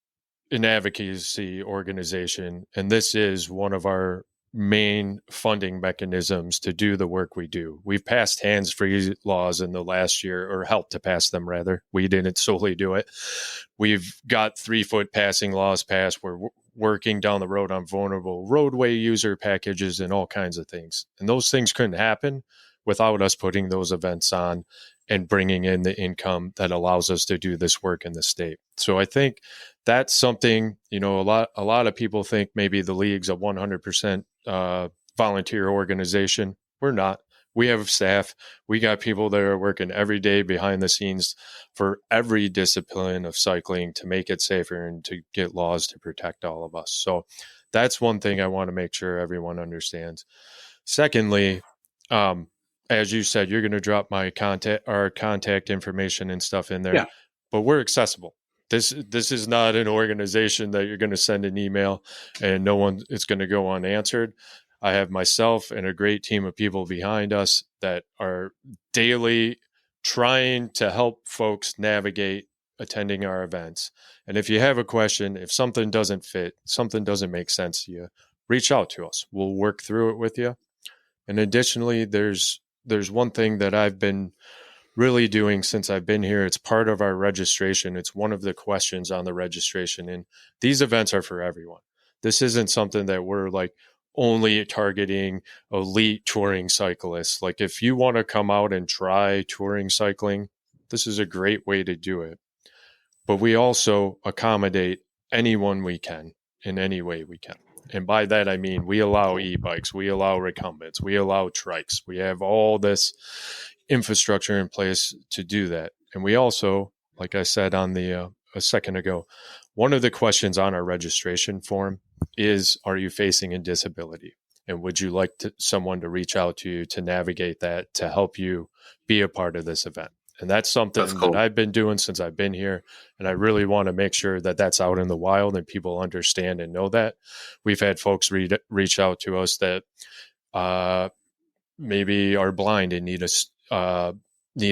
an advocacy organization and this is one of our main funding mechanisms to do the work we do. We've passed hands-free laws in the last year, or helped to pass them, rather. We didn't solely do it. We've got 3-foot passing laws passed. We're working down the road on vulnerable roadway user packages and all kinds of things. And those things couldn't happen without us putting those events on and bringing in the income that allows us to do this work in the state. So I think that's something, a lot of people think maybe the league's a 100% volunteer organization. We're not. We have staff. We got people that are working every day behind the scenes for every discipline of cycling to make it safer and to get laws to protect all of us. So that's one thing I want to make sure everyone understands. Secondly, as you said, you're going to drop our contact information and stuff in there, but we're accessible. This is not an organization that you're going to send an email and no one is going to go unanswered. I have myself and a great team of people behind us that are daily trying to help folks navigate attending our events. And if you have a question, if something doesn't fit, something doesn't make sense to you, reach out to us. We'll work through it with you. And additionally, there's one thing that I've been really doing since I've been here. It's part of our registration. It's one of the questions on the registration. And these events are for everyone. This isn't something that we're like only targeting elite touring cyclists. Like if you want to come out and try touring cycling, this is a great way to do it. But we also accommodate anyone we can in any way we can. And by that, I mean, we allow e-bikes, we allow recumbents, we allow trikes. We have all this infrastructure in place to do that. And we also, like I said on a second ago, one of the questions on our registration form is, are you facing a disability? And would you like someone to reach out to you to navigate that, to help you be a part of this event? And that's something that I've been doing since I've been here. And I really want to make sure that that's out in the wild and people understand and know that. We've had folks reach out to us that maybe are blind and need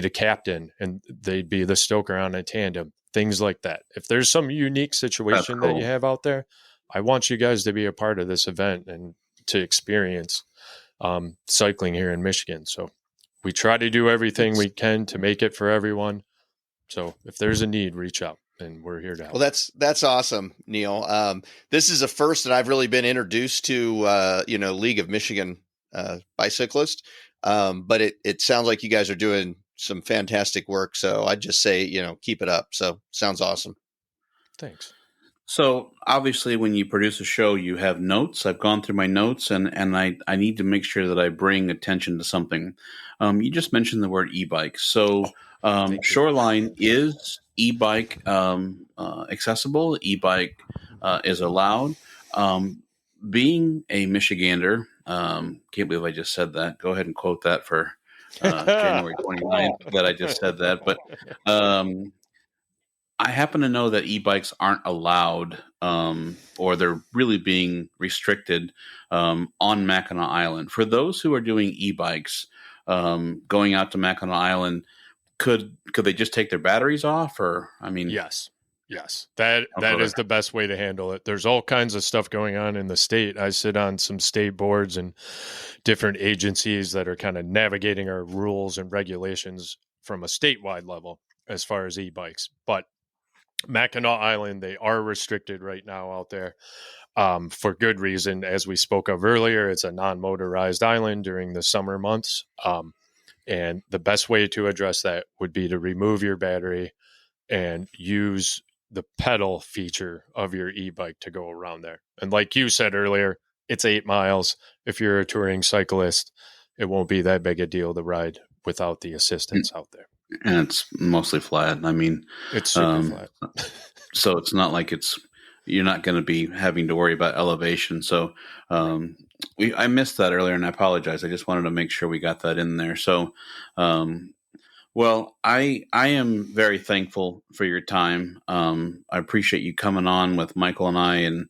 a captain, and they'd be the stoker on a tandem, things like that. If there's some unique situation that you have out there, I want you guys to be a part of this event and to experience cycling here in Michigan. So we try to do everything we can to make it for everyone. So if there's a need, reach out, and we're here to help. Well, that's awesome, Neal. This is a first that I've really been introduced to, League of Michigan Bicyclists. But it sounds like you guys are doing some fantastic work. So I'd just say, keep it up. So sounds awesome. Thanks. So obviously when you produce a show, you have notes. I've gone through my notes and I need to make sure that I bring attention to something. You just mentioned the word e-bike. So Shoreline is e-bike accessible. E-bike is allowed. Being a Michigander, can't believe I just said that. Go ahead and quote that for January 29th that I just said that. But I happen to know that e-bikes aren't allowed or they're really being restricted on Mackinac Island. For those who are doing e-bikes going out to Mackinac Island, could they just take their batteries off? Or, I mean, yes, that is the best way to handle it. There's all kinds of stuff going on in the state. I sit on some state boards and different agencies that are kind of navigating our rules and regulations from a statewide level as far as e-bikes. But Mackinac Island, they are restricted right now out there for good reason. As we spoke of earlier, it's a non-motorized island during the summer months. And the best way to address that would be to remove your battery and use the pedal feature of your e-bike to go around there. And like you said earlier, it's 8 miles. If you're a touring cyclist, it won't be that big a deal to ride without the assistance out there. And it's mostly flat. I mean, it's super flat. So it's not like you're not going to be having to worry about elevation. So I missed that earlier and I apologize. I just wanted to make sure we got that in there. So, well, I am very thankful for your time. I appreciate you coming on with Michael and I, and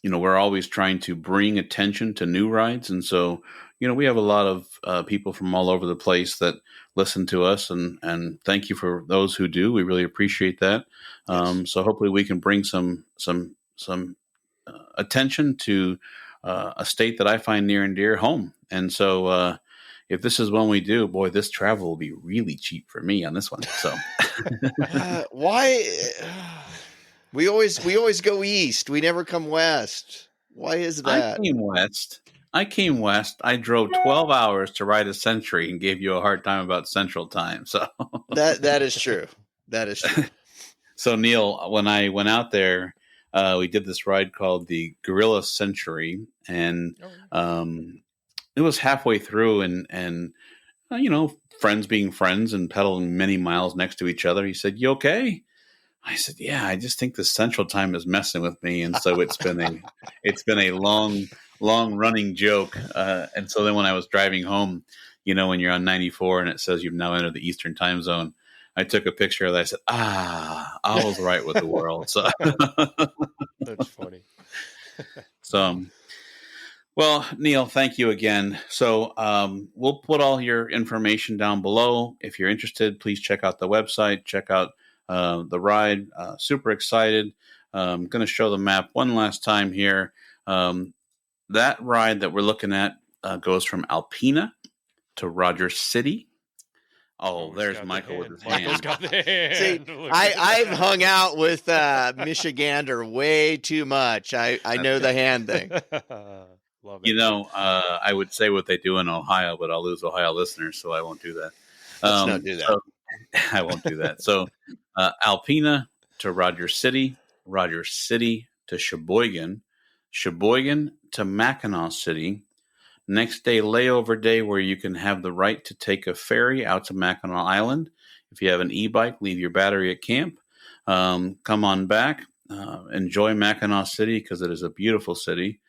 we're always trying to bring attention to new rides, and so we have a lot of people from all over the place that listen to us, and thank you for those who do. We really appreciate that. So hopefully we can bring some attention to a state that I find near and dear home. And so if this is one we do, boy, this travel will be really cheap for me on this one. So why we always go east. We never come west. Why is that? I came west. I drove 12 hours to ride a Century and gave you a hard time about Central Time. So that is true. That is true. So Neal, when I went out there, we did this ride called the Gorilla Century, and it was halfway through, and friends being friends and pedaling many miles next to each other. He said, "You okay?" I said, "Yeah, I just think the Central Time is messing with me," and so it's been a long running joke. And so then when I was driving home, when you're on 94 and it says you've now entered the Eastern Time Zone, I took a picture of that. I said, I was right with the world. So that's funny. So, well, Neal, thank you again. So we'll put all your information down below. If you're interested, please check out the website, check out the ride. Super excited. I'm going to show the map one last time here. That ride that we're looking at goes from Alpena to Rogers City. Oh, there's Michael with his hand. Michael's got the hand. See, I've hung out with Michigander way too much. I know the hand thing. Love it. I would say what they do in Ohio, but I'll lose Ohio listeners, so I won't do that. Let's not do that. So, I won't do that. So Alpena to Rogers City to Sheboygan to Mackinac City. Next day, layover day, where you can have the right to take a ferry out to Mackinac Island. If you have an e-bike, leave your battery at camp. Come on back. Enjoy Mackinac City because it is a beautiful city.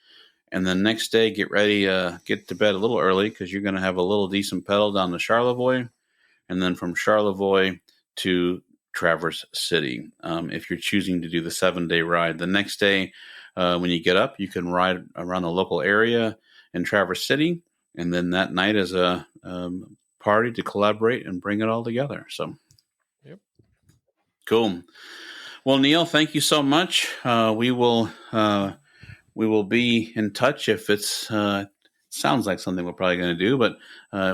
And then next day, get ready, get to bed a little early because you're going to have a little decent pedal down to Charlevoix. And then from Charlevoix to Traverse City, if you're choosing to do the 7-day ride. The next day, when you get up, you can ride around the local area in Traverse City, and then that night is a party to collaborate and bring it all together. So, yep, cool. Well, Neal, thank you so much. We will be in touch if it's sounds like something we're probably going to do, but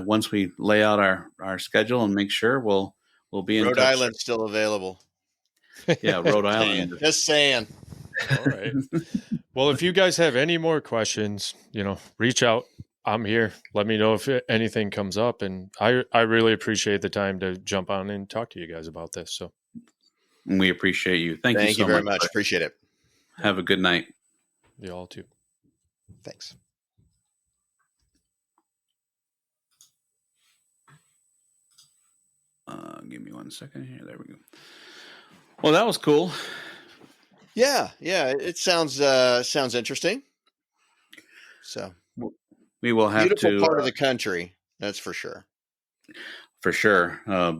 once we lay out our schedule and make sure, we'll be in touch. Rhode Island's still available. Yeah, Rhode Island. Just saying. All right. Well, if you guys have any more questions, reach out. I'm here. Let me know if anything comes up. And I really appreciate the time to jump on and talk to you guys about this. So we appreciate you. Thank you so very much. Appreciate it. Have a good night. You all too. Thanks. Give me 1 second here. There we go. Well, that was cool. Yeah. It sounds interesting. So we will have beautiful part of the country. That's for sure. For sure. I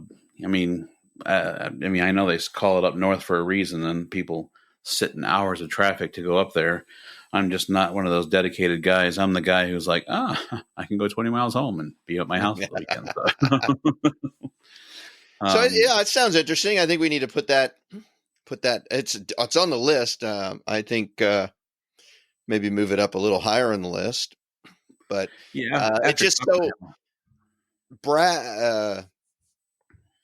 know they call it up north for a reason, and people sit in hours of traffic to go up there. I'm just not one of those dedicated guys. I'm the guy who's like, I can go 20 miles home and be at my house for the weekend. So it sounds interesting. I think we need to put that. It's on the list. I think maybe move it up a little higher on the list. But it's just so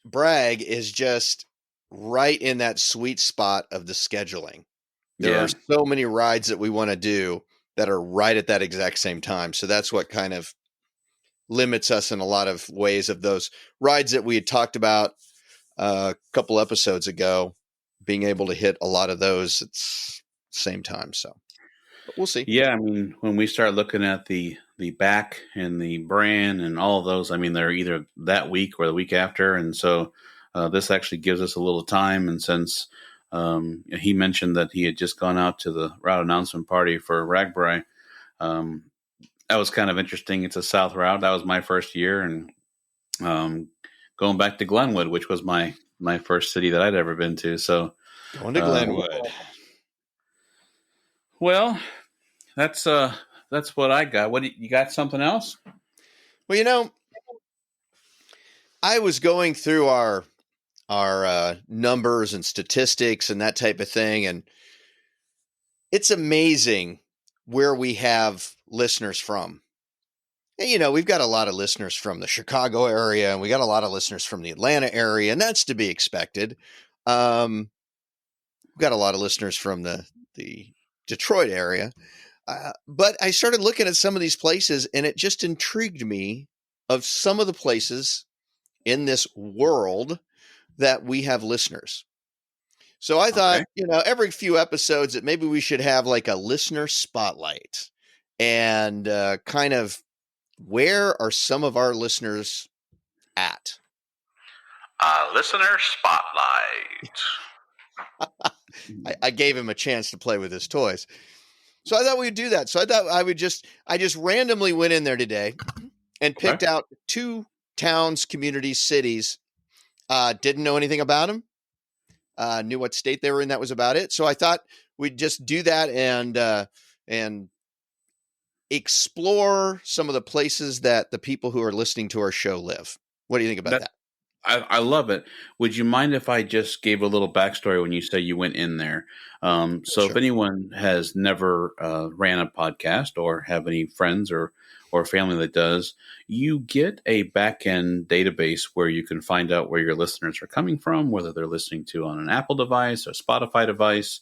Bragg is just right in that sweet spot of the scheduling. There are so many rides that we want to do that are right at that exact same time. So that's what kind of limits us in a lot of ways of those rides that we had talked about a couple episodes ago, being able to hit a lot of those at the same time. So but we'll see. Yeah. When we start looking at the back and the brand and all of those, they're either that week or the week after. And so this actually gives us a little time. And since he mentioned that he had just gone out to the route announcement party for Ragbri, that was kind of interesting. It's a south route. That was my first year, and going back to Glenwood, which was my first city that I'd ever been to. So going to Glenwood. Well, that's what I got. What you got? Something else? Well, I was going through our numbers and statistics and that type of thing, and it's amazing where we have listeners from. And, we've got a lot of listeners from the Chicago area, and we got a lot of listeners from the Atlanta area, and that's to be expected. We've got a lot of listeners from the Detroit area. But I started looking at some of these places, and it just intrigued me of some of the places in this world that we have listeners. So I thought, every few episodes that maybe we should have like a listener spotlight and kind of where are some of our listeners at? Listener spotlight. I gave him a chance to play with his toys. So I thought we'd do that. So I thought I just randomly went in there today and picked out 2 towns, communities, cities. Didn't know anything about them. Knew what state they were in. That was about it. So I thought we'd just do that and explore some of the places that the people who are listening to our show live. What do you think about that? I love it. Would you mind if I just gave a little backstory when you say you went in there? So Sure. If anyone has never ran a podcast or have any friends or family that does, you get a back-end database where you can find out where your listeners are coming from, whether they're listening to on an Apple device or Spotify device.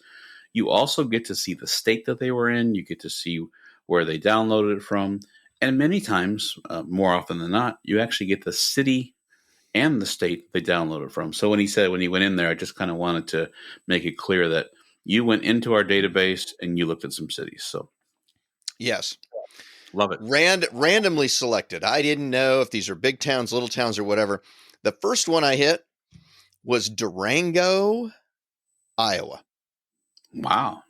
You also get to see the state that they were in. You get to see where they downloaded it from. And many times, more often than not, you actually get the city and the state they downloaded from. So when he went in there, I just kind of wanted to make it clear that you went into our database and you looked at some cities. So yes, love it. Randomly selected. I didn't know if these are big towns, little towns, or whatever. The first one I hit was Durango, Iowa. Wow.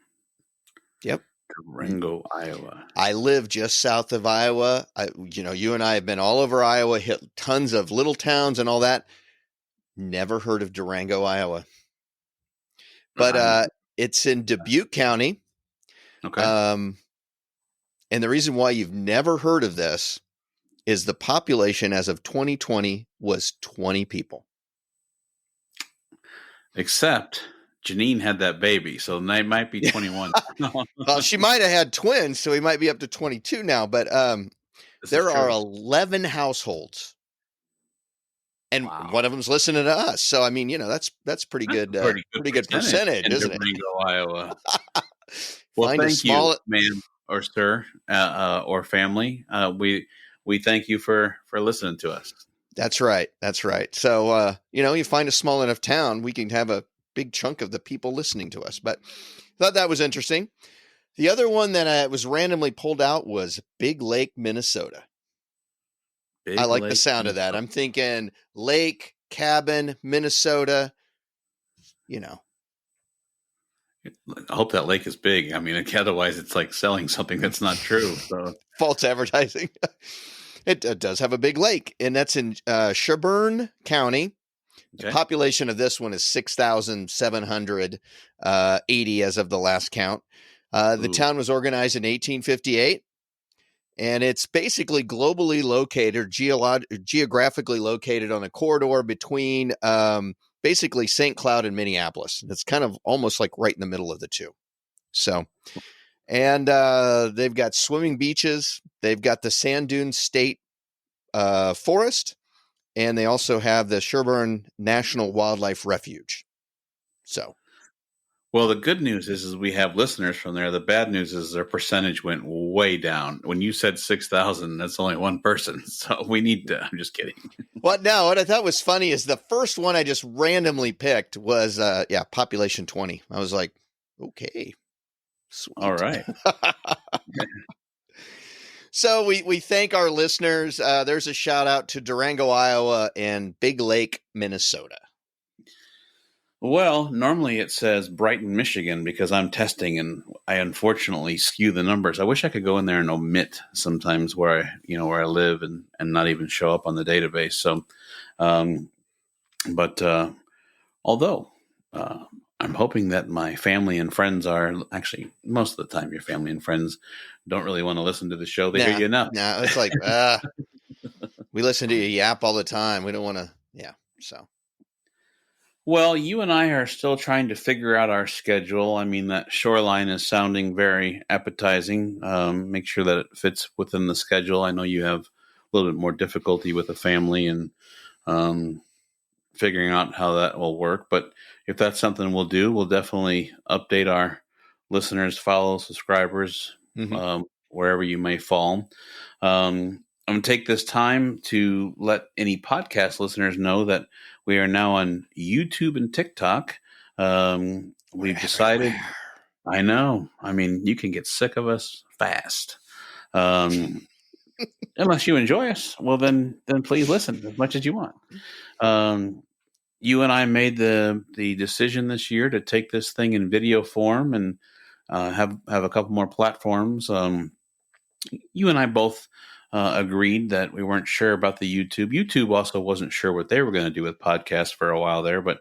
Yep. Durango, Iowa. I live just south of Iowa. You and I have been all over Iowa, hit tons of little towns and all that. Never heard of Durango, Iowa. But it's in Dubuque County. Okay. And the reason why you've never heard of this is the population as of 2020 was 20 people. Except Janine had that baby, so they might be 21. Well, she might have had twins, so he might be up to 22 now. But there are 11 households, and one of them's listening to us. So I mean, that's pretty good. Pretty good percentage, isn't it? Durango, Iowa. Well, Find thank you, ma'am or sir, or family. We thank you for listening to us. That's right. That's right. So you find a small enough town, we can have a big chunk of the people listening to us. But I thought that was interesting. The other one that was randomly pulled out was Big Lake, Minnesota. I like the sound of that. I'm thinking lake, cabin, Minnesota, I hope that lake is big. I mean, otherwise it's like selling something that's not true. So false advertising. It does have a big lake, and that's in Shoreline County. Okay. The population of this one is 6,780 as of the last count. The town was organized in 1858, and it's basically globally located, geographically located on a corridor between basically St. Cloud and Minneapolis. It's kind of almost like right in the middle of the two. So, and they've got swimming beaches. They've got the Sand Dunes State Forest. And they also have the Shoreline National Wildlife Refuge. So, well, the good news is we have listeners from there. The bad news is their percentage went way down. When you said 6,000, that's only one person. So we need to. I'm just kidding. What I thought was funny is the first one I just randomly picked was population 20. I was like, okay, sweet. All right. So we thank our listeners. There's a shout out to Durango, Iowa, and Big Lake, Minnesota. Well, normally it says Brighton, Michigan, because I'm testing and I unfortunately skew the numbers. I wish I could go in there and omit sometimes where I live and not even show up on the database. So, although I'm hoping that my family and friends are actually most of the time your family and friends don't really want to listen to the show. They hear you enough. No, it's like we listen to you yap all the time. We don't want to. Yeah. So. Well, you and I are still trying to figure out our schedule. I mean, that Shoreline is sounding very appetizing. Make sure that it fits within the schedule. I know you have a little bit more difficulty with the family and figuring out how that will work. But if that's something we'll do, we'll definitely update our listeners, follow, subscribers, wherever you may fall. I'm going to take this time to let any podcast listeners know that we are now on YouTube and TikTok. We've decided, I know, I mean, you can get sick of us fast. Unless you enjoy us, well, then please listen as much as you want. You and I made the decision this year to take this thing in video form and have a couple more platforms. You and I both agreed that we weren't sure about the YouTube. YouTube also wasn't sure what they were going to do with podcasts for a while there, but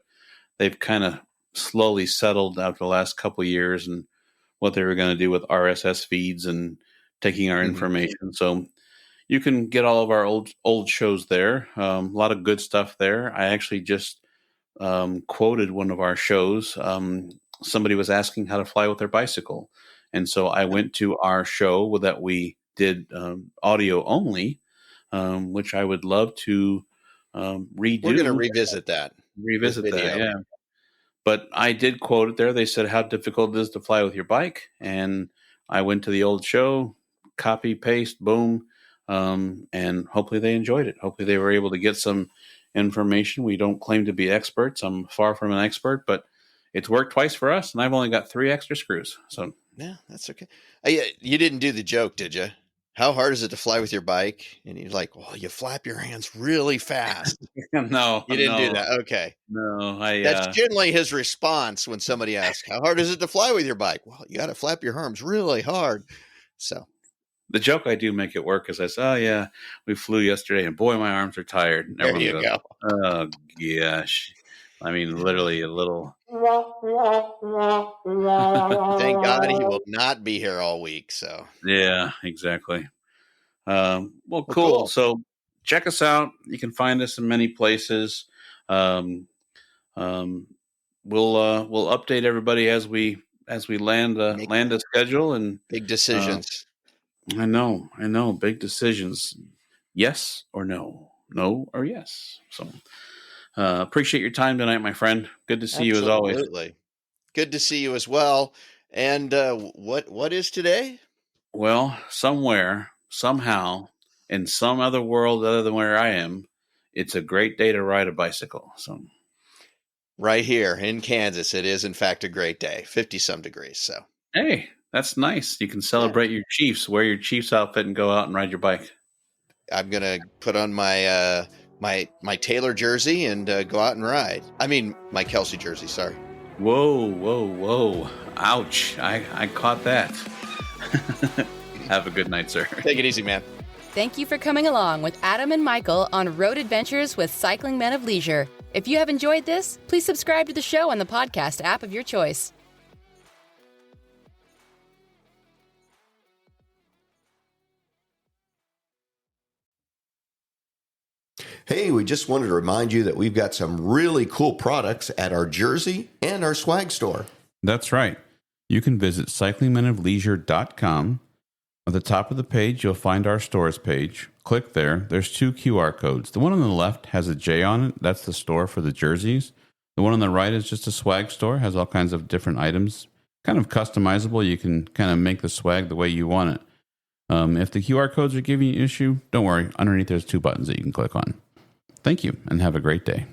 they've kind of slowly settled after the last couple of years and what they were going to do with RSS feeds and taking our information. So you can get all of our old shows there. A lot of good stuff there. I actually just quoted one of our shows. Somebody was asking how to fly with their bicycle. And so I went to our show that we did audio only, which I would love to redo. We're going to revisit that. Yeah. But I did quote it there. They said how difficult it is to fly with your bike. And I went to the old show, copy, paste, boom. And hopefully they enjoyed it. Hopefully they were able to get some information. We don't claim to be experts. I'm far from an expert, but it's worked twice for us, and I've only got 3 extra screws. So yeah, that's okay. You didn't do the joke, did you? How hard is it to fly with your bike? And you're like, well, you flap your hands really fast. No, you didn't do that. Okay. No, that's generally his response when somebody asks, how hard is it to fly with your bike? Well, you got to flap your arms really hard. So the joke I do make it work is I say, oh, yeah, we flew yesterday, and boy, my arms are tired. And there you go. Oh, gosh. I mean, literally a little. Thank God he will not be here all week. So yeah, exactly. Well, cool. So check us out. You can find us in many places. We'll update everybody as we land a schedule and big decisions. I know, big decisions. Yes or no, no or yes. So. Appreciate your time tonight, my friend. Good to see you as always. Absolutely. Good to see you as well. And what is today? Well, somewhere, somehow, in some other world other than where I am, it's a great day to ride a bicycle. So, right here in Kansas, it is in fact a great day. 50-some degrees. So, hey, that's nice. You can celebrate your Chiefs. Wear your Chiefs outfit and go out and ride your bike. I'm gonna put on my my Taylor jersey and go out and ride. I mean, my Kelsey jersey, sorry. Whoa. Ouch. I caught that. Have a good night, sir. Take it easy, man. Thank you for coming along with Adam and Michael on Road Adventures with Cycling Men of Leisure. If you have enjoyed this, please subscribe to the show on the podcast app of your choice. Hey, we just wanted to remind you that we've got some really cool products at our jersey and our swag store. That's right. You can visit cyclingmenofleisure.com. At the top of the page, you'll find our stores page. Click there. There's 2 QR codes. The one on the left has a J on it. That's the store for the jerseys. The one on the right is just a swag store. Has all kinds of different items. Kind of customizable. You can kind of make the swag the way you want it. If the QR codes are giving you an issue, don't worry. Underneath, there's 2 buttons that you can click on. Thank you, and have a great day.